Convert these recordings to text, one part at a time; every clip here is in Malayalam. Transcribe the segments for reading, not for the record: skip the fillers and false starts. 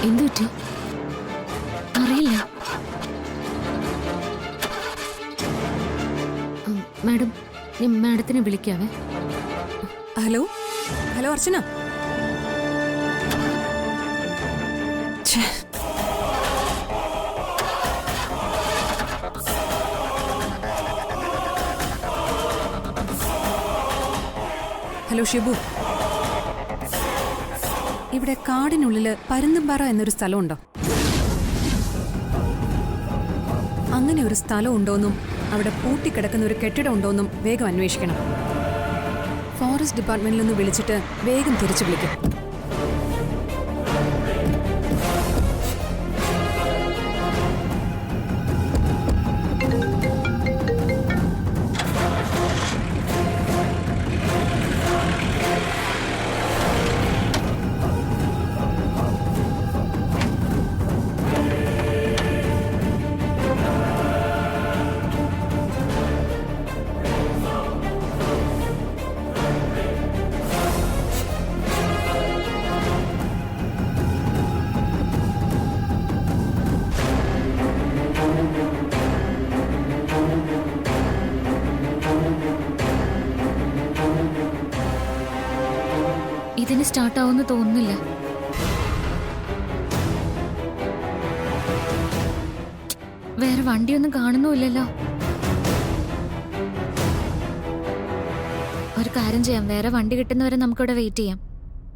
എന്തു പറ്റി? അറിയില്ല. മാഡം, ഞാൻ മാഡത്തിനെ വിളിക്കാവേ. ഹലോ ഹലോ അർച്ചന. ഹലോ ഷിബു, ഇവിടെ കാടിനുള്ളില് പരുന്തുംപാറ എന്നൊരു സ്ഥലമുണ്ടോ? അങ്ങനെ ഒരു സ്ഥലം ഉണ്ടോന്നും അവിടെ പൂട്ടിക്കിടക്കുന്ന ഒരു കെട്ടിടം ഉണ്ടോന്നും വേഗം അന്വേഷിക്കണം. ഫോറസ്റ്റ് ഡിപ്പാർട്ട്മെന്റിൽ നിന്ന് വിളിച്ചിട്ട് വേഗം തിരിച്ചു വിളിക്കും. ഇതിന് സ്റ്റാർട്ടാവുമെന്ന് തോന്നുന്നില്ല. വേറെ വണ്ടിയൊന്നും കാണുന്നുമില്ലല്ലോ. ഒരു കാര്യം ചെയ്യാം, വേറെ വണ്ടി കിട്ടുന്നവരെ നമുക്കിവിടെ വെയിറ്റ് ചെയ്യാം.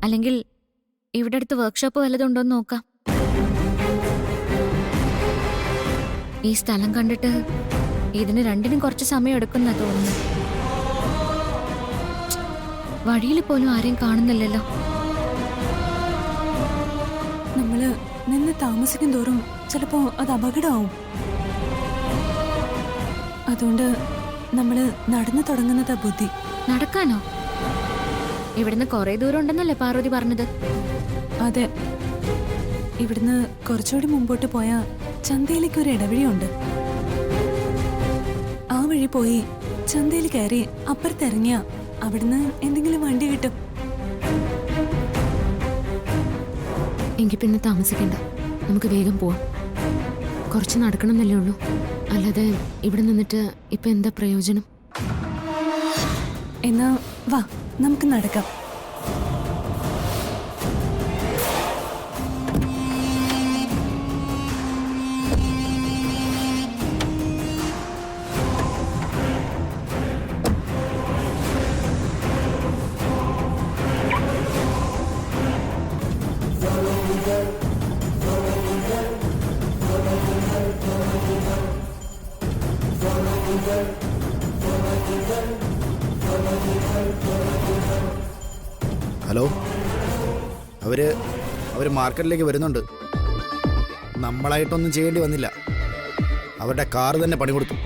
അല്ലെങ്കിൽ ഇവിടെ അടുത്ത് വർക്ക്ഷോപ്പ് വല്ലതും ഉണ്ടോന്ന് നോക്കാം. ഈ സ്ഥലം കണ്ടിട്ട് ഇതിന് രണ്ടിനും കുറച്ച് സമയം എടുക്കുന്ന തോന്നുന്നു. വഴിയിൽ പോലും ആരെയും കാണുന്നില്ലല്ലോ. നമ്മള് നിന്ന് താമസിക്കും തോറും ചിലപ്പോ അത് അപകടമാവും. അതുകൊണ്ട് നമ്മള് നടന്നു തുടങ്ങുന്നതാ ബുദ്ധി. നടക്കാനോ? ഇവിടുന്ന് കുറെ ദൂരം ഉണ്ടെന്നല്ലേ പാർവതി പറഞ്ഞത്? അതെ, ഇവിടുന്ന് കുറച്ചുകൂടി മുമ്പോട്ട് പോയാ ചന്തയിലേക്ക് ഒരു ഇടവഴിയുണ്ട്. ആ വഴി പോയി ചന്തയിൽ കയറി അപ്പുറത്തിറങ്ങിയ അവിടുന്ന് എന്തെങ്കിലും വണ്ടി കിട്ടും. എങ്കിൽ പിന്നെ താമസിക്കണ്ട, നമുക്ക് വേഗം പോവാം. കുറച്ച് നടക്കണമെന്നല്ലേ ഉള്ളൂ, അല്ലാതെ ഇവിടെ നിന്നിട്ട് ഇപ്പൊ എന്താ പ്രയോജനം? എന്നാ വാ, നമുക്ക് നടക്കാം. ഹലോ, അവര് മാർക്കറ്റിലേക്ക് വരുന്നുണ്ട്. നമ്മളായിട്ടൊന്നും ചെയ്യേണ്ടി വന്നില്ല, അവരുടെ കാറ് തന്നെ പണി കൊടുത്തു.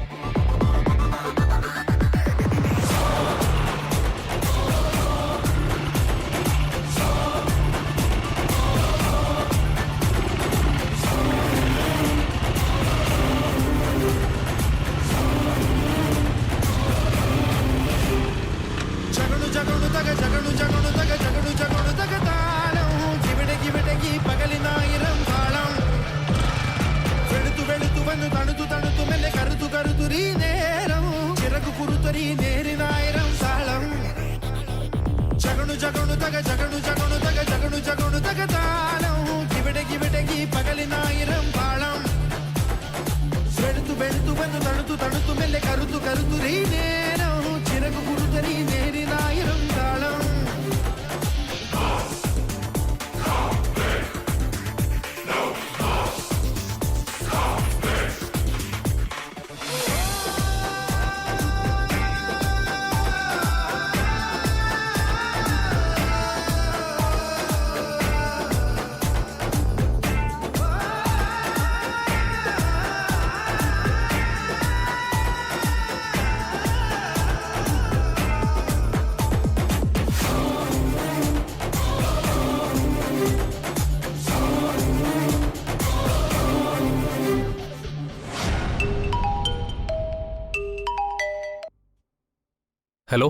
ഹലോ.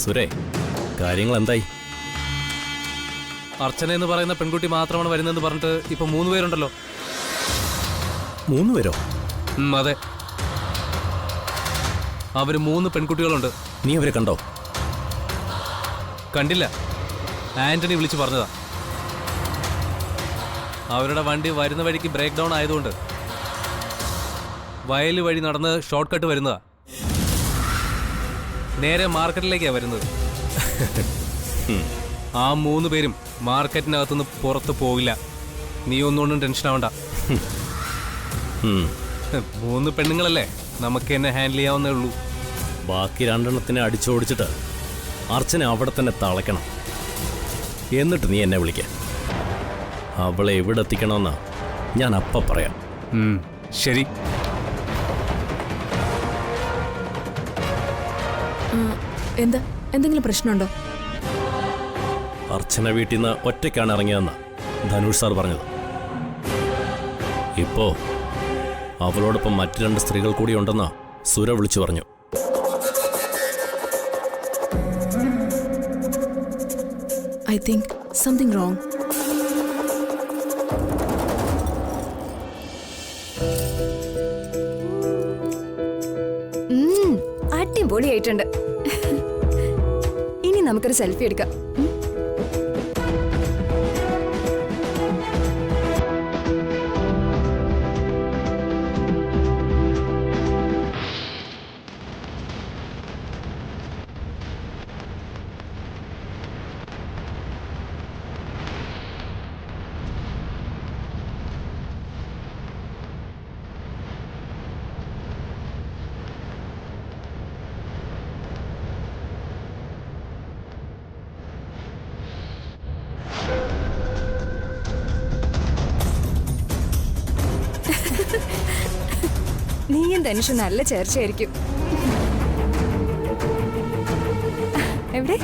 സുരേ, കാര്യങ്ങൾ എന്തായി? അർച്ചന എന്ന് പറയുന്ന പെൺകുട്ടി മാത്രമാണ് വരുന്നതെന്ന് പറഞ്ഞിട്ട് ഇപ്പൊ 3 പേരുണ്ടല്ലോ. 3 പേരോ? അതെ, അവര് 3 പെൺകുട്ടികളുണ്ട്. നീ അവരെ കണ്ടോ? കണ്ടില്ല, ആന്റണി വിളിച്ചു പറഞ്ഞതാ. അവരുടെ വണ്ടി വരുന്ന വഴിക്ക് ബ്രേക്ക് ഡൗൺ ആയതുകൊണ്ട് വയല് വഴി നടന്ന് ഷോർട്ട് കട്ട് വരുന്നതാ. നേരെ മാർക്കറ്റിലേക്കാണ് വരുന്നത്. ആ 3 പേരും മാർക്കറ്റിനകത്തുനിന്ന് പുറത്ത് പോകില്ല. നീ ഒന്നുകൊണ്ടും ടെൻഷൻ ആവണ്ട. 3 പെണ്ണുങ്ങളല്ലേ, നമുക്ക് എന്നെ ഹാൻഡിൽ ചെയ്യാവുന്നേ ഉള്ളൂ. ബാക്കി 2 അടിച്ചോടിച്ചിട്ട് അർച്ചന അവിടെ തന്നെ തളയ്ക്കണം. എന്നിട്ട് നീ എന്നെ വിളിക്ക. അവളെ എവിടെ എത്തിക്കണമെന്നാ ഞാൻ അപ്പം പറയാം. ശരി. എന്താ, എന്തെങ്കിലും പ്രശ്നമുണ്ടോ? അർച്ചന വീട്ടിൽ നിന്ന് ഒറ്റയ്ക്കാണ് ഇറങ്ങിയതെന്നാ ധനുഷ് സാർ പറഞ്ഞത്. ഇപ്പോ അവളോടൊപ്പം മറ്റു 2 സ്ത്രീകൾ കൂടി ഉണ്ടെന്നാ സുര വിളിച്ചു പറഞ്ഞു. I think something wrong. അടിപൊളിയായിട്ടുണ്ട്. ഇനി നമുക്കൊരു സെൽഫി എടുക്കാം. നീയും ധനുഷും നല്ല ചേർച്ചയായിരിക്കും. എവിടെ?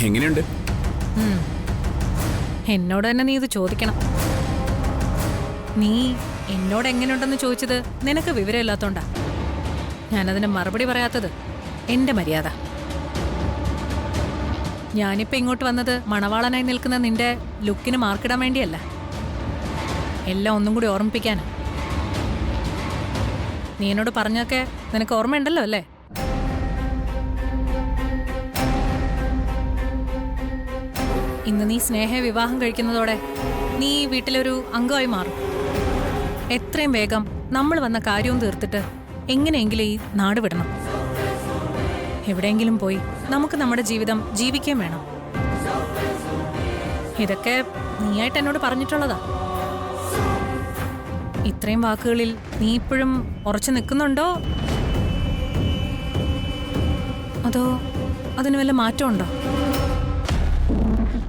എങ്ങനെയുണ്ട്? എന്നോട് തന്നെ നീ ഇത് ചോദിക്കണം. നീ എന്നോട് എങ്ങനെയുണ്ടെന്ന് ചോദിച്ചത് നിനക്ക് വിവരമില്ലാത്തോണ്ടാ. ഞാനതിന് മറുപടി പറയാത്തത് എന്റെ മര്യാദ. ഞാനിപ്പോ ഇങ്ങോട്ട് വന്നത് മണവാളനായി നിൽക്കുന്ന നിന്റെ ലുക്കിന് മാർക്കിടാൻ വേണ്ടിയല്ല, എല്ലാം ഒന്നും കൂടി ഓർമ്മിപ്പിക്കാനാ. നീ എന്നോട് പറഞ്ഞൊക്കെ നിനക്ക് ഓർമ്മയുണ്ടല്ലോ അല്ലേ? ഇന്ന് നീ സ്നേഹ വിവാഹം കഴിക്കുന്നതോടെ നീ ഈ വീട്ടിലൊരു അംഗമായി മാറും. എത്രയും വേഗം നമ്മൾ വന്ന കാര്യവും തീർത്തിട്ട് എങ്ങനെയെങ്കിലും ഈ നാട് വിടണം. എവിടെയെങ്കിലും പോയി നമുക്ക് നമ്മുടെ ജീവിതം ജീവിക്കുകയും വേണം. ഇതൊക്കെ നീയായിട്ട് എന്നോട് പറഞ്ഞിട്ടുള്ളതാ. ഇത്രയും വാക്കുകളിൽ നീ ഇപ്പോഴും ഉറച്ചു നിൽക്കുന്നുണ്ടോ, അതോ അതിന് വല്ല മാറ്റമുണ്ടോ?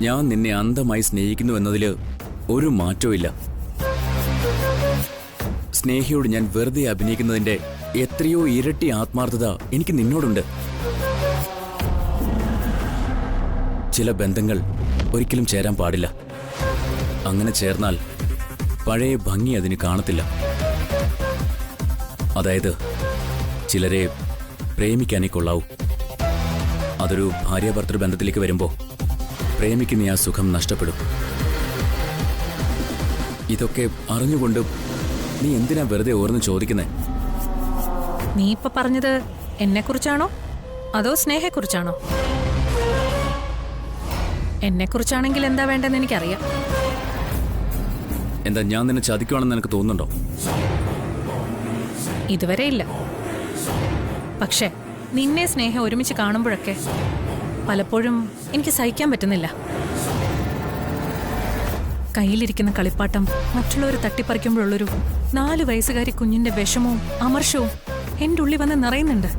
ഞാൻ നിന്നെ അന്ധമായി സ്നേഹിക്കുന്നു എന്നതിൽ ഒരു മാറ്റവും ഇല്ല. സ്നേഹിയോട് ഞാൻ വെറുതെ അഭിനയിക്കുന്നതിന്റെ എത്രയോ ഇരട്ടി ആത്മാർത്ഥത എനിക്ക് നിന്നോടുണ്ട്. ചില ബന്ധങ്ങൾ ഒരിക്കലും ചേരാൻ പാടില്ല. അങ്ങനെ ചേർന്നാൽ പഴയ ഭംഗി അതിന് കാണത്തില്ല. അതായത് ചിലരെ പ്രേമിക്കാനേ കൊള്ളാവൂ. അതൊരു ഭാര്യാഭർത്തൃ ബന്ധത്തിലേക്ക് വരുമ്പോൾ പ്രേമിക്കുന്ന ആ സുഖം നഷ്ടപ്പെടും. ഇതൊക്കെ അറിഞ്ഞുകൊണ്ട് നീ എന്തിനാ വെറുതെ ഓർന്ന് ചോദിക്കുന്നേ? നീ ഇപ്പൊ പറഞ്ഞത് എന്നെക്കുറിച്ചാണോ അതോ സ്നേഹയെക്കുറിച്ചാണോ? എന്നെക്കുറിച്ചാണെങ്കിൽ എന്താ വേണ്ടെന്ന് എനിക്കറിയാം. എന്താ ഞാൻ നിന്നെ ചതിക്കുവാണെന്ന് നിനക്ക് തോന്നുന്നുണ്ടോ? ഇതുവരെ ഇല്ല. പക്ഷേ നിന്നെ സ്നേഹം ഒരുമിച്ച് കാണുമ്പോഴൊക്കെ പലപ്പോഴും എനിക്ക് സഹിക്കാൻ പറ്റുന്നില്ല. കയ്യിലിരിക്കുന്ന കളിപ്പാട്ടം മറ്റുള്ളവർ തട്ടിപ്പറിക്കുമ്പോഴുള്ളൊരു 4 വയസ്സുകാരി കുഞ്ഞിന്റെ വിഷമവും അമർഷവും എൻ്റെ ഉള്ളിൽ വന്ന് നിറയുന്നുണ്ട്.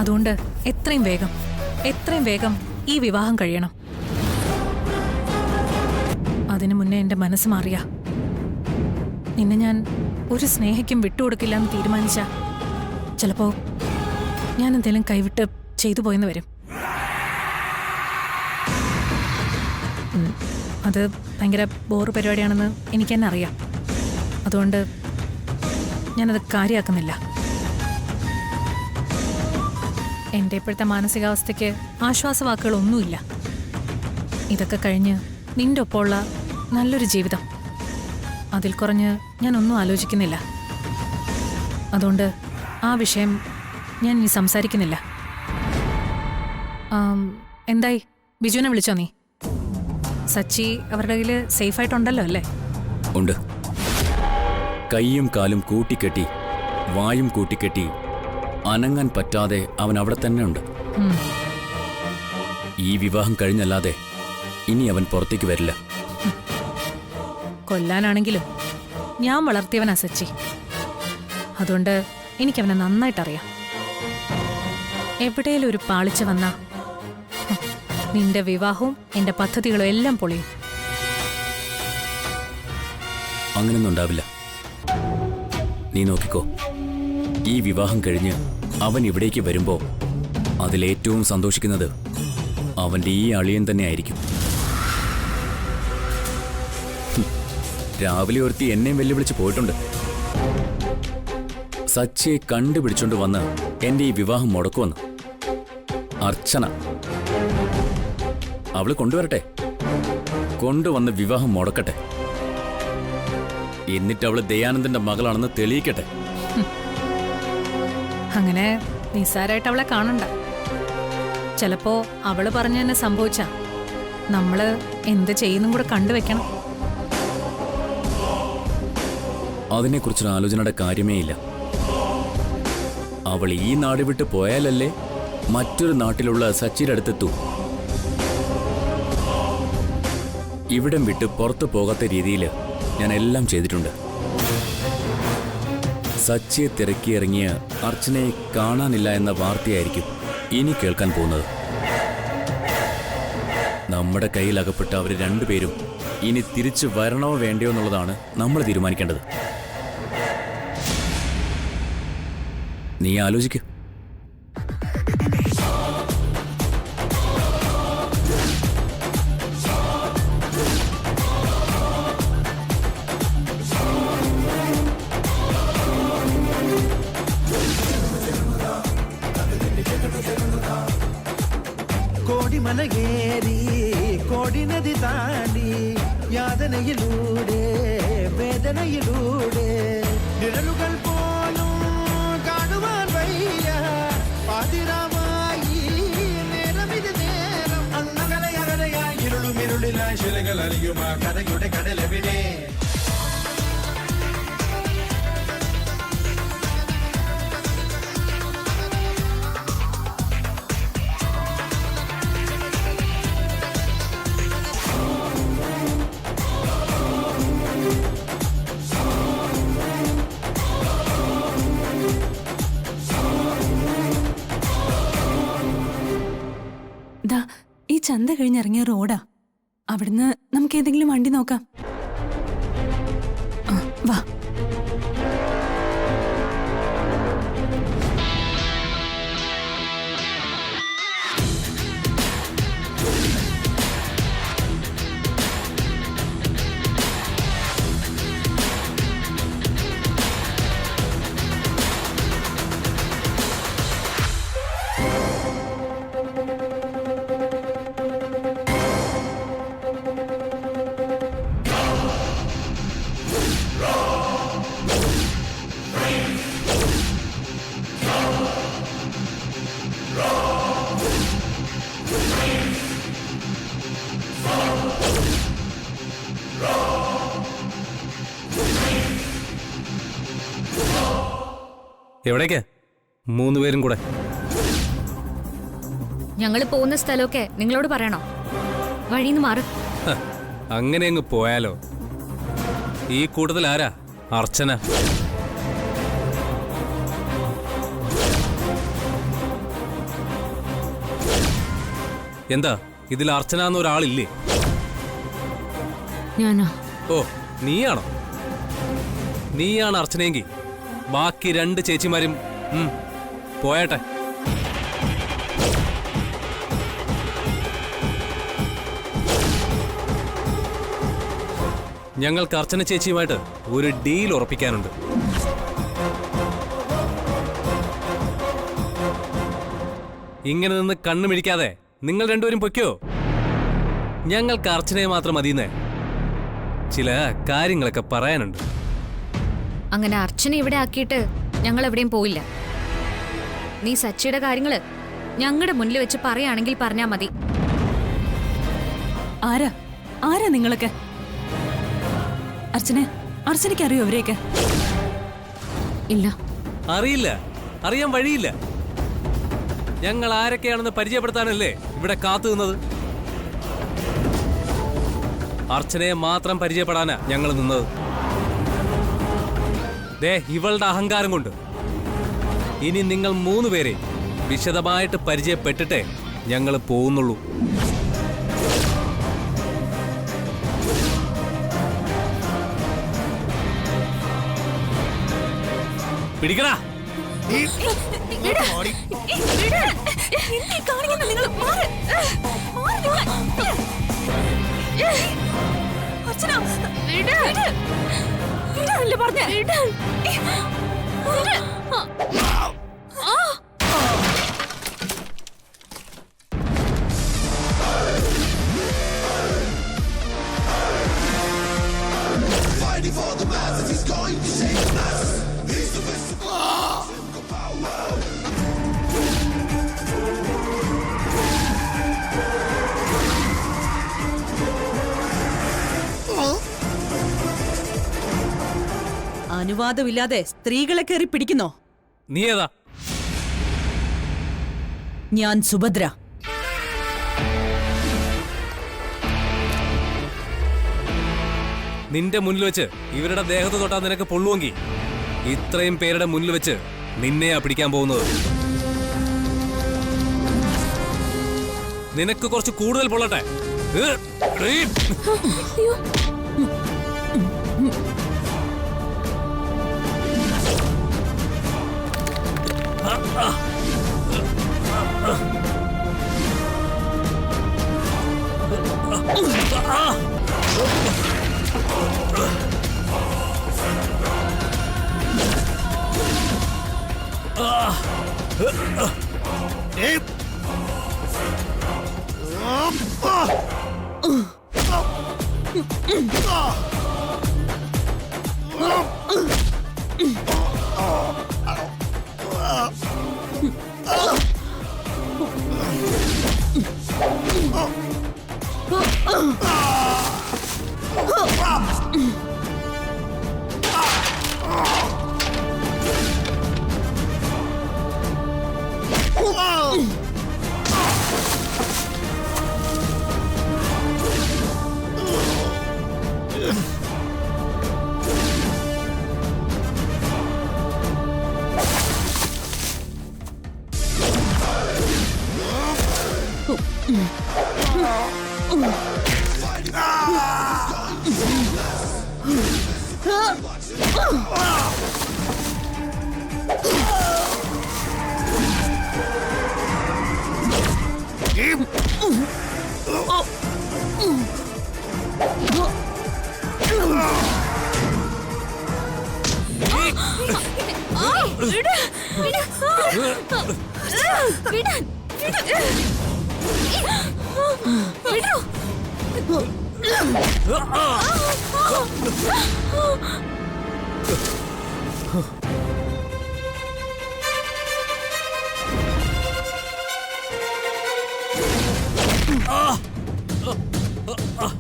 അതുകൊണ്ട് എത്രയും വേഗം എത്രയും വേഗം ഈ വിവാഹം കഴിയണം. അതിനു മുന്നേ എന്റെ മനസ്സ് മാറിയ നിന്നെ ഞാൻ ഒരു സ്നേഹിക്കും വിട്ടുകൊടുക്കില്ല എന്ന് തീരുമാനിച്ച ചിലപ്പോ ഞാൻ എന്തെങ്കിലും കൈവിട്ട് ചെയ്തു പോയെന്ന് വരും. അത് ഭയങ്കര ബോറ് പരിപാടിയാണെന്ന് എനിക്ക് തന്നെ അറിയാം. അതുകൊണ്ട് ഞാനത് കാര്യമാക്കുന്നില്ല. എൻ്റെ ഇപ്പോഴത്തെ മാനസികാവസ്ഥയ്ക്ക് ആശ്വാസവാക്കുകളൊന്നുമില്ല. ഇതൊക്കെ കഴിഞ്ഞ് നിന്റെ ഒപ്പമുള്ള നല്ലൊരു ജീവിതം, അതിൽ കുറഞ്ഞ് ഞാനൊന്നും ആലോചിക്കുന്നില്ല. അതുകൊണ്ട് ആ വിഷയം ഞാൻ ഇനി സംസാരിക്കുന്നില്ല. എന്തായി, ബിജുവിനെ വിളിച്ചോ നീ? സച്ചി അവരുടെ കയ്യിൽ സേഫായിട്ടുണ്ടല്ലോ അല്ലേ? ഉണ്ട്. കൈയും കാലും കൂട്ടിക്കെട്ടി വായും കൂട്ടിക്കെട്ടി അനങ്ങാൻ പറ്റാതെ അവൻ അവിടെ തന്നെ ഉണ്ട്. ഈ വിവാഹം കഴിഞ്ഞല്ലാതെ ഇനി അവൻ പുറത്തേക്ക് വരില്ല. കൊല്ലാനാണെങ്കിലും ഞാൻ വളർത്തിയവനാ സച്ചി. അതുകൊണ്ട് എനിക്കവനെ നന്നായിട്ടറിയാം. എവിടെയും ഒരു പാളിച്ച വന്നാ നിന്റെ വിവാഹവും എന്റെ പദ്ധതികളും എല്ലാം പൊളിയും. അങ്ങനൊന്നും ഉണ്ടാവില്ല. നീ നോക്കിക്കോ, ഈ വിവാഹം കഴിഞ്ഞ് അവൻ ഇവിടേക്ക് വരുമ്പോ അതിലേറ്റവും സന്തോഷിക്കുന്നത് അവന്റെ ഈ അളിയൻ തന്നെ ആയിരിക്കും. രാവിലെ ഒരുത്തി എന്നെയും വെല്ലുവിളിച്ച് പോയിട്ടുണ്ട്. സച്ചിയെ കണ്ടുപിടിച്ചോണ്ട് വന്ന് എന്റെ ഈ വിവാഹം മുടക്കുവന്ന്. അർച്ചന അവള് കൊണ്ടുവരട്ടെ, കൊണ്ടുവന്ന് വിവാഹം മുടക്കട്ടെ. എന്നിട്ട് അവള് ദയാനന്ദന്റെ മകളാണെന്ന് തെളിയിക്കട്ടെ. അങ്ങനെ നിസ്സാരായിട്ട് അവളെ കാണണ്ട. ചിലപ്പോ അവള് പറഞ്ഞു തന്നെ സംഭവിച്ച നമ്മള് എന്ത് ചെയ്യുന്നും കൂടെ കണ്ടുവെക്കണം. അതിനെക്കുറിച്ചൊരു ആലോചനയുടെ കാര്യമേ ഇല്ല. അവൾ ഈ നാട് വിട്ട് പോയാലല്ലേ മറ്റൊരു നാട്ടിലുള്ള സച്ചിയുടെ അടുത്തെത്തൂ. ഇവിടം വിട്ട് പുറത്തു പോകാത്ത രീതിയിൽ ഞാൻ എല്ലാം ചെയ്തിട്ടുണ്ട്. സച്ചിയെ തിരക്കിയിറങ്ങിയ അർച്ചനയെ കാണാനില്ല എന്ന വാർത്തയായിരിക്കും ഇനി കേൾക്കാൻ പോകുന്നത്. നമ്മുടെ കയ്യിൽ അകപ്പെട്ട അവർ രണ്ടുപേരും ഇനി തിരിച്ചു വരണോ വേണ്ടയോ എന്നുള്ളതാണ് നമ്മൾ തീരുമാനിക്കേണ്ടത്. നീ ആലോചിക്ക്. കോടിമലകേറി കോടി നദി താണ്ടി യാതനയിലൂടെ വേദനയിലൂടെ നിഴലുകൾ പോലും കാണുവാൻ വയ്യ. പാതിരാമായി നേരമിത് നേരം അങ്ങകലയകലയായി ഇരുളുമിരുളിലായി ശിലകൾ അറിയുമാ കഥയുടെ കടലെവിടെ. ഈ ചന്ത കഴിഞ്ഞിറങ്ങിയ റോഡാ. അവിടുന്ന് നമുക്ക് ഏതെങ്കിലും വണ്ടി നോക്കാം. വാ. എവിടേക്കാ 3 പേരും കൂടെ? ഞങ്ങൾ പോകുന്ന സ്ഥലമൊക്കെ നിങ്ങളോട് പറയണോ? വഴിന്ന് മാറും. അങ്ങനെ അങ്ങ് പോയാലോ? ഈ കൂട്ടത്തിൽ ആരാ അർച്ചന? എന്താ ഇതിൽ അർച്ചന എന്നൊരാളില്ലേ? ഞാനാ. ഓ, നീയാണോ? നീയാണ് അർച്ചനയെങ്കിൽ ബാക്കി 2 ചേച്ചിമാരും പോയാട്ടെ. ഞങ്ങൾക്ക് അർച്ചന ചേച്ചിയുമായിട്ട് ഒരു ഡീൽ ഉറപ്പിക്കാനുണ്ട്. ഇങ്ങനെ നിന്ന് കണ്ണു മിഴിക്കാതെ നിങ്ങൾ രണ്ടുപേരും പൊയ്ക്കോ. ഞങ്ങൾക്ക് അർച്ചനയെ മാത്രം മതിയെന്നേ. ചില കാര്യങ്ങളൊക്കെ പറയാനുണ്ട്. അങ്ങനെ അർച്ചന ഇവിടെ ആക്കിയിട്ട് ഞങ്ങൾ എവിടെയും പോയില്ല. നീ സച്ചിയുടെ കാര്യങ്ങള് ഞങ്ങളുടെ മുന്നിൽ വെച്ച് പറയുകയാണെങ്കിൽ പറഞ്ഞാ മതി. ആരാ നിങ്ങളൊക്കെ? അർച്ചനയ്ക്ക് അറിയോ അവരെയൊക്കെ? ഇല്ല. അറിയില്ല, അറിയാൻ വഴിയില്ല. ഞങ്ങൾ ആരൊക്കെയാണെന്ന് പരിചയപ്പെടുത്താനല്ലേ ഇവിടെ കാത്തു നിന്നത്. അർച്ചനയെ മാത്രം പരിചയപ്പെടാനാ ഞങ്ങൾ നിന്നത്. ദേ, ഇവളുടെ അഹങ്കാരം കൊണ്ട് ഇനി നിങ്ങൾ 3 പേരെ വിശദമായിട്ട് പരിചയപ്പെട്ടിട്ടേ ഞങ്ങൾ പോകുന്നുള്ളൂ. പിടിക്കടാ. അനുവാദമില്ലാതെ സ്ത്രീകളെ കയറി പിടിക്കുന്നോ? നീ ഏതാ? ഞാൻ സുഭദ്ര. നിന്റെ മുന്നിൽ വെച്ച് ഇവരുടെ ദേഹത്ത് തൊട്ടാ നിനക്ക് പൊള്ളുവെങ്കിൽ ഇത്രയും പേരുടെ മുന്നിൽ വെച്ച് നിന്നെയാ പിടിക്കാൻ പോകുന്നത്. നിനക്ക് കുറച്ച് കൂടുതൽ പൊള്ളട്ടെ.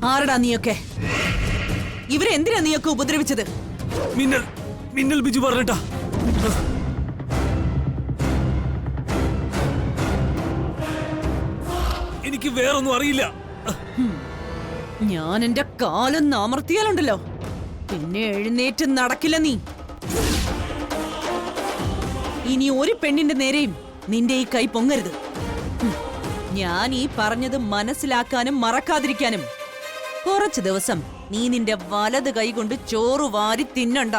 ആരടാ നീയൊക്കെ? ഇവരെന്തിനാ നീയൊക്കെ ഉപദ്രവിച്ചത്? മിന്നൽ ബിജു പറഞ്ഞിട്ടാ. എനിക്ക് വേറൊന്നും അറിയില്ല. ഞാൻ എന്റെ കാലൊന്ന് അമർത്തിയാലുണ്ടല്ലോ, പിന്നെ എഴുന്നേറ്റ് നടക്കില്ല നീ. ഇനി ഒരു പെണ്ണിന്റെ നേരെയും നിന്റെ ഈ കൈ പൊങ്ങരുത്. ഞാൻ ഈ പറഞ്ഞത് മനസ്സിലാക്കാനും മറക്കാതിരിക്കാനും കുറച്ചു ദിവസം നീ നിന്റെ വലത് കൈ കൊണ്ട് ചോറ് വാരി തിന്നണ്ട.